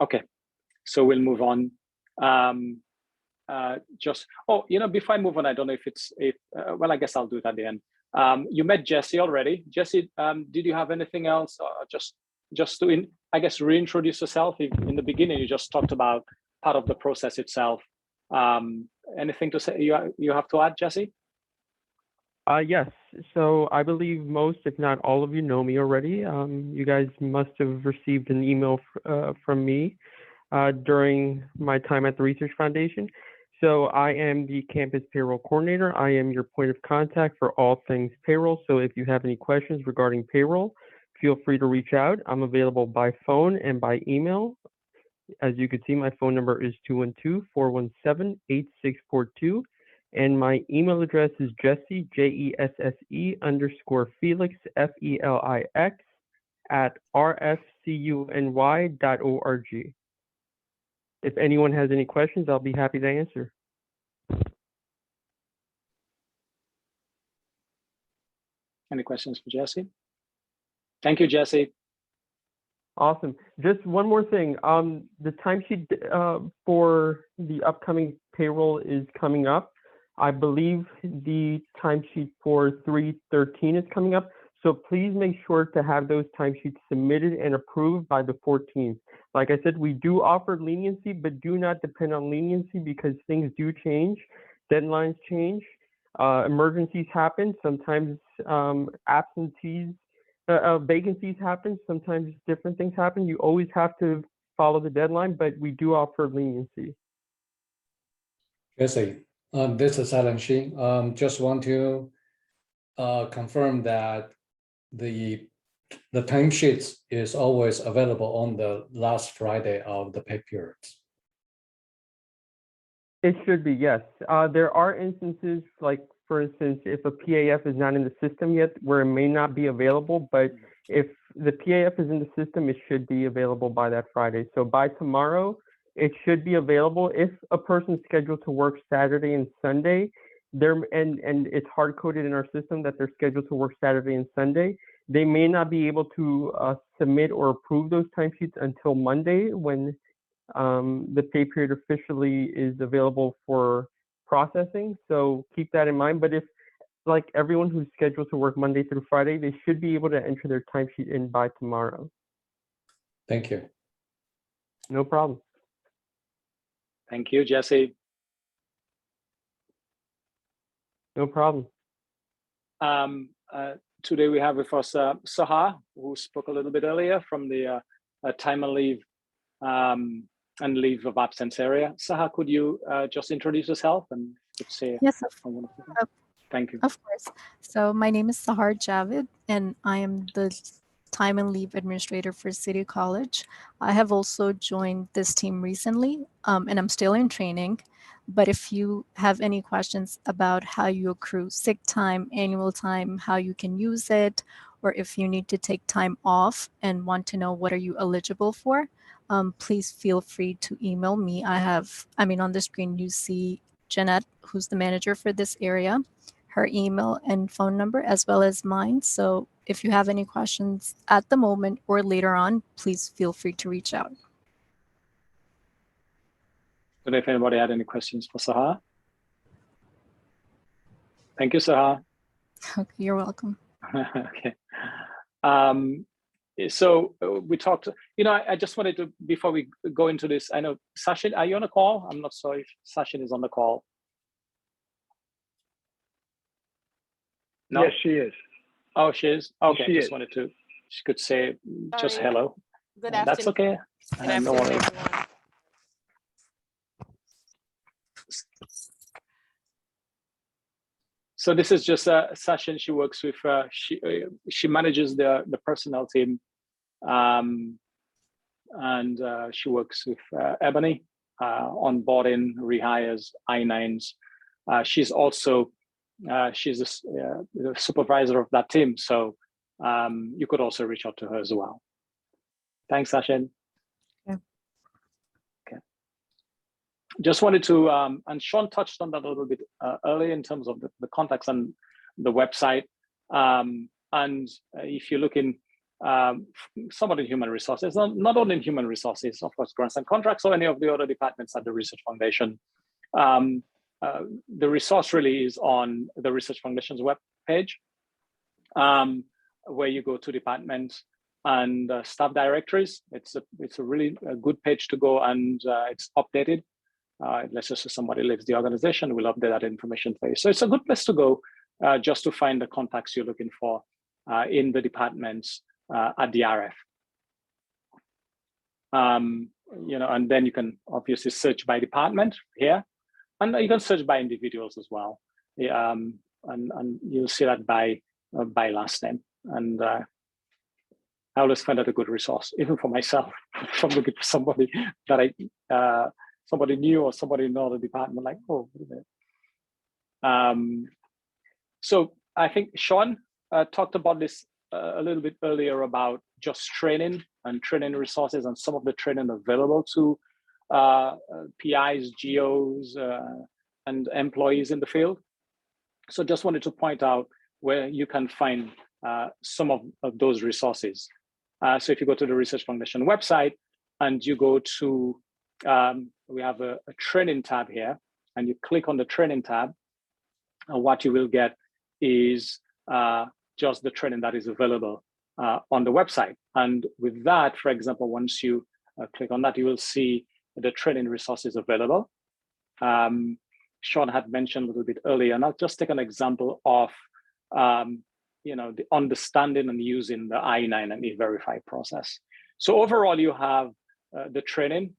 Okay, so we'll move on. Before I move on, I don't know well, I guess I'll do it at the end. You met Jesse already. Jesse, did you have anything else? Just to, I guess, reintroduce yourself. In the beginning, you just talked about part of the process itself. Anything to say you have to add, Jesse? Yes. So I believe most, if not all of you, know me already. You guys must have received an email from me during my time at the Research Foundation. So I am the campus payroll coordinator. I am your point of contact for all things payroll. So if you have any questions regarding payroll, feel free to reach out. I'm available by phone and by email. As you can see, my phone number is 212-417-8642. And my email address is Jesse, JESSE_Felix, FELIX at RFCUNY.org. If anyone has any questions, I'll be happy to answer. Any questions for Jesse? Thank you, Jesse. Awesome. Just one more thing. The timesheet for the upcoming payroll is coming up. I believe the timesheet for 3/13 is coming up. So please make sure to have those timesheets submitted and approved by the 14th. Like I said, we do offer leniency, but do not depend on leniency because things do change. Deadlines change. Emergencies happen. Sometimes vacancies happen. Sometimes different things happen. You always have to follow the deadline, but we do offer leniency. Jesse, this is Alan Shi. Just want to confirm that the timesheets is always available on the last Friday of the pay periods. It should be, yes. There are instances, like for instance, if a PAF is not in the system yet, where it may not be available, but if the PAF is in the system, it should be available by that Friday. So by tomorrow, it should be available. If a person's scheduled to work Saturday and Sunday, and it's hard-coded in our system that they're scheduled to work Saturday and Sunday, they may not be able to submit or approve those timesheets until Monday when the pay period officially is available for processing. So keep that in mind. But if, like everyone who's scheduled to work Monday through Friday, they should be able to enter their timesheet in by tomorrow. Thank you. No problem. Thank you, Jesse. No problem. Today we have with us Sahar, who spoke a little bit earlier from the time and leave and leave of absence area. Sahar, could you just introduce yourself and say? Yes, thank you. Of course. So my name is Sahar Javid, and I am the time and leave administrator for City College. I have also joined this team recently, and I'm still in training. But if you have any questions about how you accrue sick time, annual time, how you can use it, or if you need to take time off and want to know what are you eligible for, please feel free to email me. On the screen you see Jeanette, who's the manager for this area, her email and phone number, as well as mine. So if you have any questions at the moment or later on, please feel free to reach out. I don't know if anybody had any questions for Sahar. Thank you, Sahar. Okay, you're welcome. Okay. So we talked, I just wanted to, before we go into this, I know, Sachin, are you on a call? I'm not sure if Sachin is on the call. No? Yes, she is. Oh, she is? Okay, she just is. wanted to, she could say just Sorry. hello. Good That's afternoon. okay. Good No afternoon, worries. everyone. So this is just a session she works with. She manages the personnel team, and she works with Ebony, onboarding, rehires, I-9s. She's also she's the supervisor of that team. So you could also reach out to her as well. Thanks, Sachin. Yeah. Okay. Just wanted to, and Sean touched on that a little bit earlier in terms of the contacts and the website. And if you look in somewhat in human resources, not only in human resources, of course, grants and contracts or any of the other departments at the Research Foundation, the resource really is on the Research Foundation's web page, where you go to departments and staff directories. It's a really good page to go, and it's updated. Let's just say somebody leaves the organization, we'll update that information for you. So it's a good place to go just to find the contacts you're looking for in the departments at the RF. You know, and then you can obviously search by department here, and you can search by individuals as well. And you'll see that by last name. And I always find that a good resource, even for myself, if I'm looking for somebody that somebody new or somebody in another department, like, oh, wait a minute. So I think Sean talked about this a little bit earlier about just training and training resources and some of the training available to PIs, GOs, and employees in the field. So just wanted to point out where you can find some of those resources. So if you go to the Research Foundation website and you go to, we have a training tab here, and you click on the training tab, what you will get is just the training that is available on the website. And with that, for example, once you click on that, you will see the training resources available. Sean had mentioned a little bit earlier, and I'll just take an example of you know, the understanding and using the I-9 and E-Verify process. So overall, you have the training.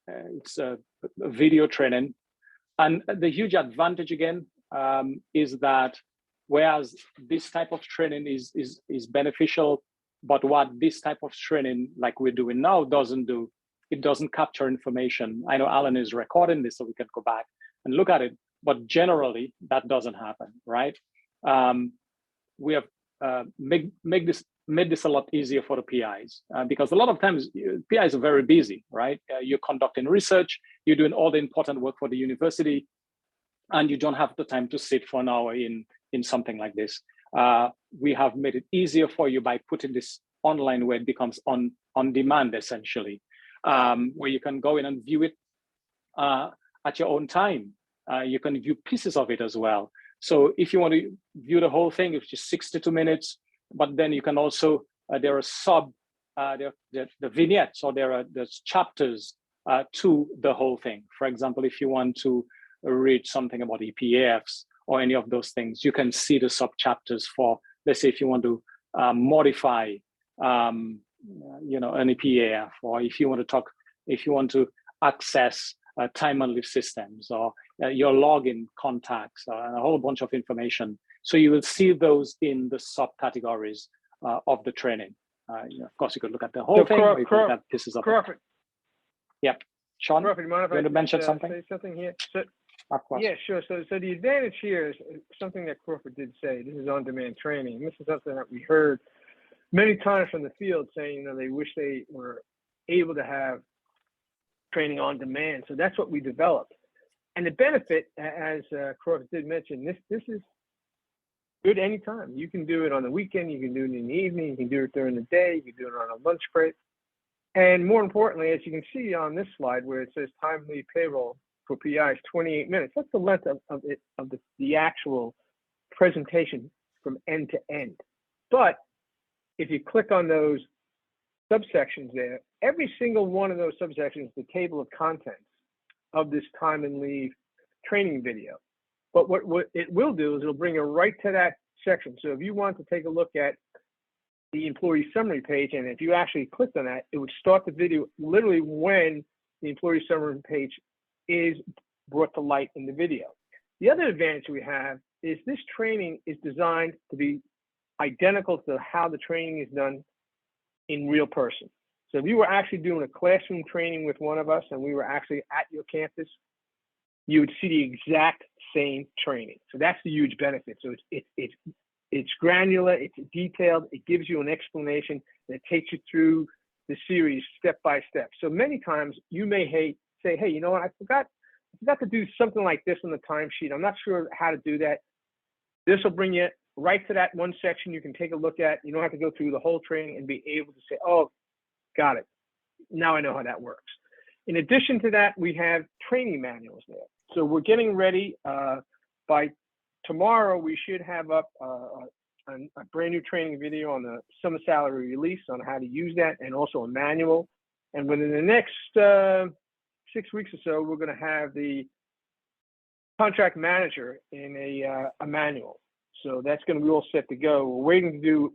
It's a video training. And the huge advantage, again, is that whereas this type of training is beneficial, but what this type of training, like we're doing now, doesn't do, it doesn't capture information. I know Alan is recording this, so we can go back and look at it, but generally that doesn't happen, right? We have made this a lot easier for the PIs because a lot of times PIs are very busy, right? You're conducting research, you're doing all the important work for the university, and you don't have the time to sit for an hour in something like this. We have made it easier for you by putting this online where it becomes on demand, essentially, where you can go in and view it at your own time. You can view pieces of it as well. So if you want to view the whole thing, it's just 62 minutes, but then you can also, there are the vignettes, or there's chapters to the whole thing. For example, if you want to read something about EPFs or any of those things, you can see the sub-chapters for, let's say, if you want to modify, you know, an EPF, or if you want to access time and live systems, or your login contacts, and a whole bunch of information. So you will see those in the subcategories of the training. You know, of course, you could look at the whole thing, or you could look at pieces of it. Yep. Sean, Crawford, you mind if I to mention something? say something here? So, of course. Yeah, sure. So the advantage here is something that Crawford did say. This is on-demand training. This is something that we heard many times from the field saying, you know, they wish they were able to have training on demand. So that's what we developed. And the benefit, as Crawford did mention, this is good anytime. You can do it on the weekend, you can do it in the evening, you can do it during the day, you can do it on a lunch break. And more importantly, as you can see on this slide where it says timely payroll for PIs, 28 minutes. That's the length of the actual presentation from end to end. But if you click on those subsections there, every single one of those subsections is the table of contents of this time and leave training video. But what it will do is it'll bring you right to that section. So if you want to take a look at the employee summary page, and if you actually clicked on that, it would start the video literally when the employee summary page is brought to light in the video. The other advantage we have is this training is designed to be identical to how the training is done in real person. So if you were actually doing a classroom training with one of us and we were actually at your campus, you would see the exact same training. So that's the huge benefit. So it's granular, it's detailed, it gives you an explanation that takes you through the series step by step. So many times you may say, hey, you know what, I forgot to do something like this on the timesheet. I'm not sure how to do that. This will bring you right to that one section you can take a look at. You don't have to go through the whole training and be able to say, oh, got it. Now I know how that works. In addition to that, we have training manuals there. So we're getting ready. By tomorrow, we should have up a brand new training video on the summer salary release on how to use that, and also a manual. And within the next 6 weeks or so, we're going to have the contract manager in a manual. So that's going to be all set to go. We're waiting to do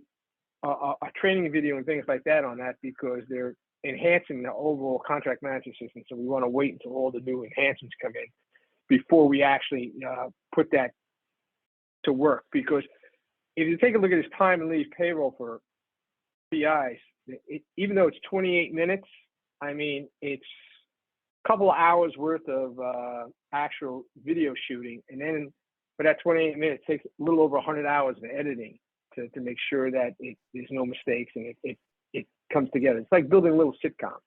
a training video and things like that on that because they're enhancing the overall contract management system. So we want to wait until all the new enhancements come in before we actually put that to work. Because if you take a look at his time and leave payroll for PIs, even though it's 28 minutes, I mean, it's a couple of hours worth of actual video shooting. And then for that 28 minutes, it takes a little over 100 hours of editing to make sure that there's no mistakes and it comes together. It's like building a little sitcom.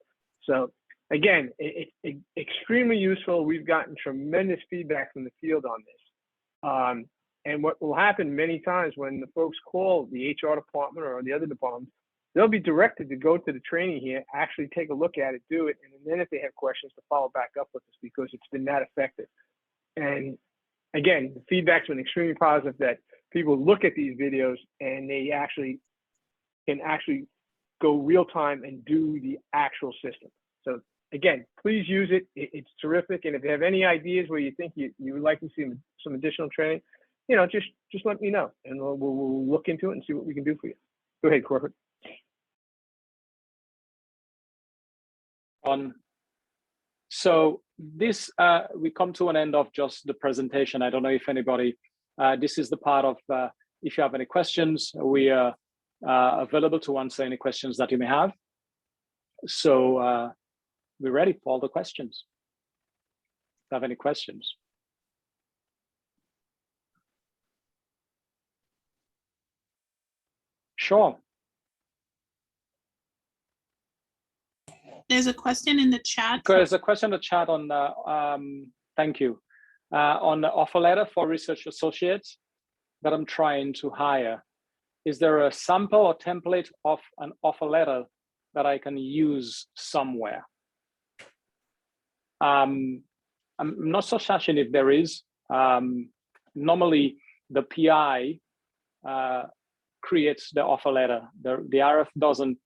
So again, it's extremely useful. We've gotten tremendous feedback from the field on this. And what will happen many times when the folks call the HR department or the other departments, they'll be directed to go to the training here, actually take a look at it, do it, and then if they have questions, to follow back up with us because it's been that effective. And again, the feedback's been extremely positive that people look at these videos and they can actually go real time and do the actual system. So again, please use it. It's terrific. And if you have any ideas where you think you would like to see some additional training, just let me know, and we'll look into it and see what we can do for you. Go ahead, Crawford. So this, we come to an end of just the presentation. I don't know if anybody, this is the part of, if you have any questions, we are available to answer any questions that you may have. So we're ready for all the questions. If you have any questions. Sure. There's a question in the chat. There's a question in the chat on, thank you, on the offer letter for research associates that I'm trying to hire. Is there a sample or template of an offer letter that I can use somewhere? I'm not so certain if there is. Normally, the PI creates the offer letter. The RF doesn't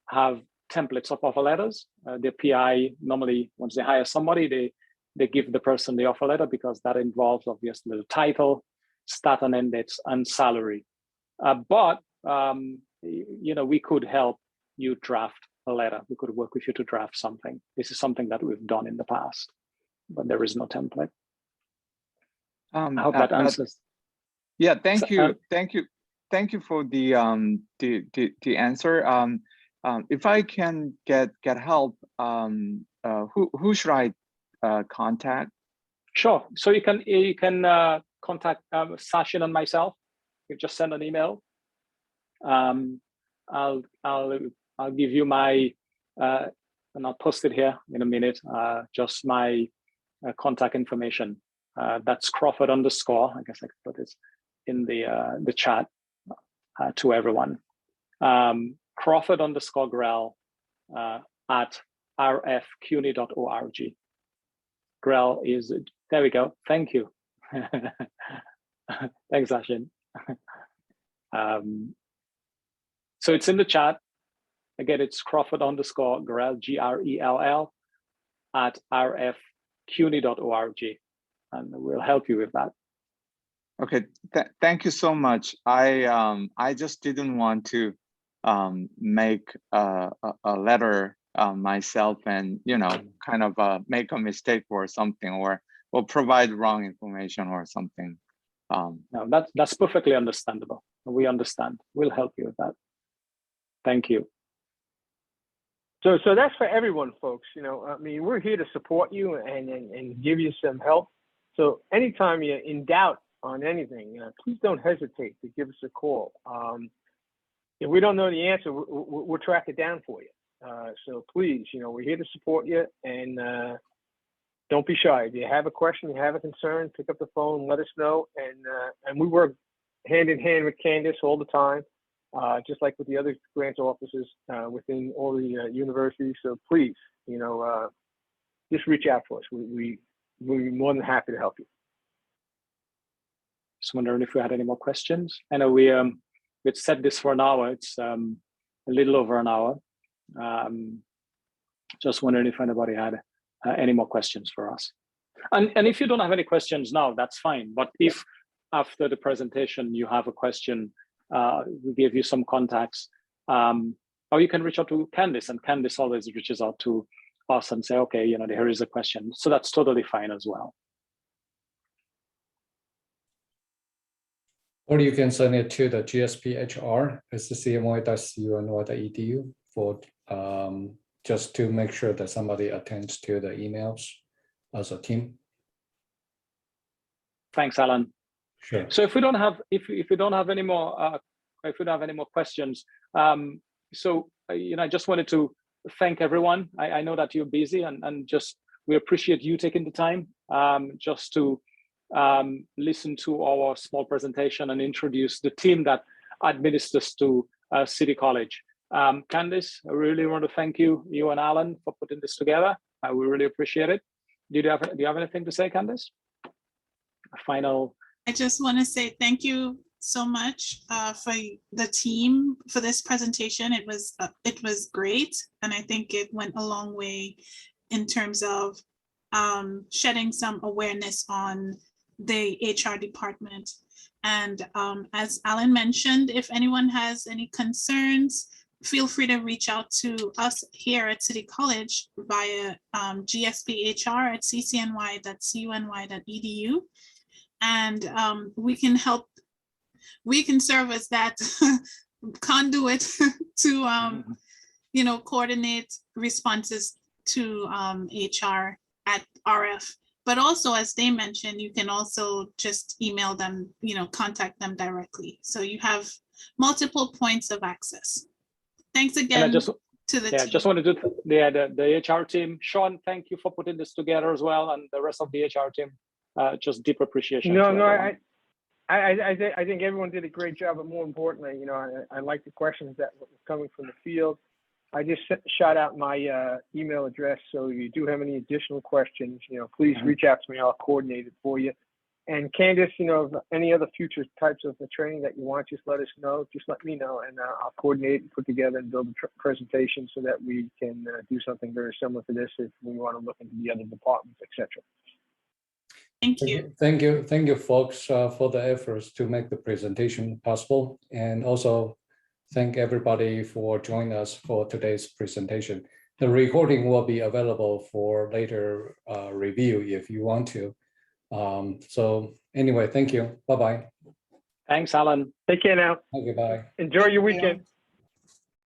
have templates of offer letters. The PI normally, once they hire somebody, they give the person the offer letter because that involves obviously the title, start and end dates, and salary. But we could help you draft a letter. We could work with you to draft something. This is something that we've done in the past, but there is no template. I hope that answers. Yeah, thank you for the answer. If I can get help, who should I contact? Sure. So you can contact Sachin and myself. You just send an email. I'll give you my and I'll post it here in a minute. Just my contact information. That's Crawford _ I guess I could put this in the chat to everyone. Crawford _ Grell at rfcuny.org. Grell is, there we go. Thank you. Thanks, Sachin. So it's in the chat. Again, it's Crawford _ Grell, Grell at rfcuny.org, and we'll help you with that. Okay, thank you so much. I just didn't want to make a letter myself and kind of make a mistake or something, or provide wrong information or something. No, that's perfectly understandable. We understand. We'll help you with that. Thank you. So that's for everyone, folks. I mean, we're here to support you and give you some help. So anytime you're in doubt on anything, please don't hesitate to give us a call. If we don't know the answer, we'll track it down for you. So please, we're here to support you, and don't be shy. If you have a question, you have a concern, pick up the phone, let us know. And we work hand in hand with Candace all the time, just like with the other grants offices within all the universities. So please, just reach out to us. We're more than happy to help you. Just wondering if we had any more questions. I know we'd set this for an hour. It's a little over an hour. Just wondering if anybody had any more questions for us. And if you don't have any questions now, that's fine. But if after the presentation you have a question, we give you some contacts, or you can reach out to Candice, and Candice always reaches out to us and say, okay, here is a question. So that's totally fine as well. Or you can send it to the gsphr@cmy.cuny.edu for just to make sure that somebody attends to the emails as a team. Thanks, Alan. Sure. So if we don't have any more questions, so I just wanted to thank everyone. I know that you're busy, and just we appreciate you taking the time just to listen to our small presentation and introduce the team that administers to City College. Candice, I really want to thank you and Alan for putting this together. We really appreciate it. Do you have anything to say, Candice? A final. I just want to say thank you so much for the team for this presentation. It was great, and I think it went a long way in terms of shedding some awareness on the HR department. And as Alan mentioned, if anyone has any concerns, feel free to reach out to us here at City College via gsphr@ccny.cuny.edu. And we can help, we can serve as that conduit to, coordinate responses to HR at RF. But also, as they mentioned, you can also just email them, contact them directly. So you have multiple points of access. Thanks again to the team. Just wanted to the HR team. Sean, thank you for putting this together as well, and the rest of the HR team. Just deep appreciation. I think everyone did a great job, but more importantly, I like the questions that were coming from the field. I just shot out my email address, so if you do have any additional questions, please reach out to me. I'll coordinate it for you. And Candice, any other future types of the training that you want, just let us know. Just let me know, and I'll coordinate and put together and build a presentation so that we can do something very similar to this if we want to look into the other departments, etc. Thank you. Thank you, folks, for the efforts to make the presentation possible, and also thank everybody for joining us for today's presentation. The recording will be available for later review if you want to. So anyway, thank you. Bye-bye. Thanks, Alan. Take care now. Thank you. Bye. Enjoy your weekend.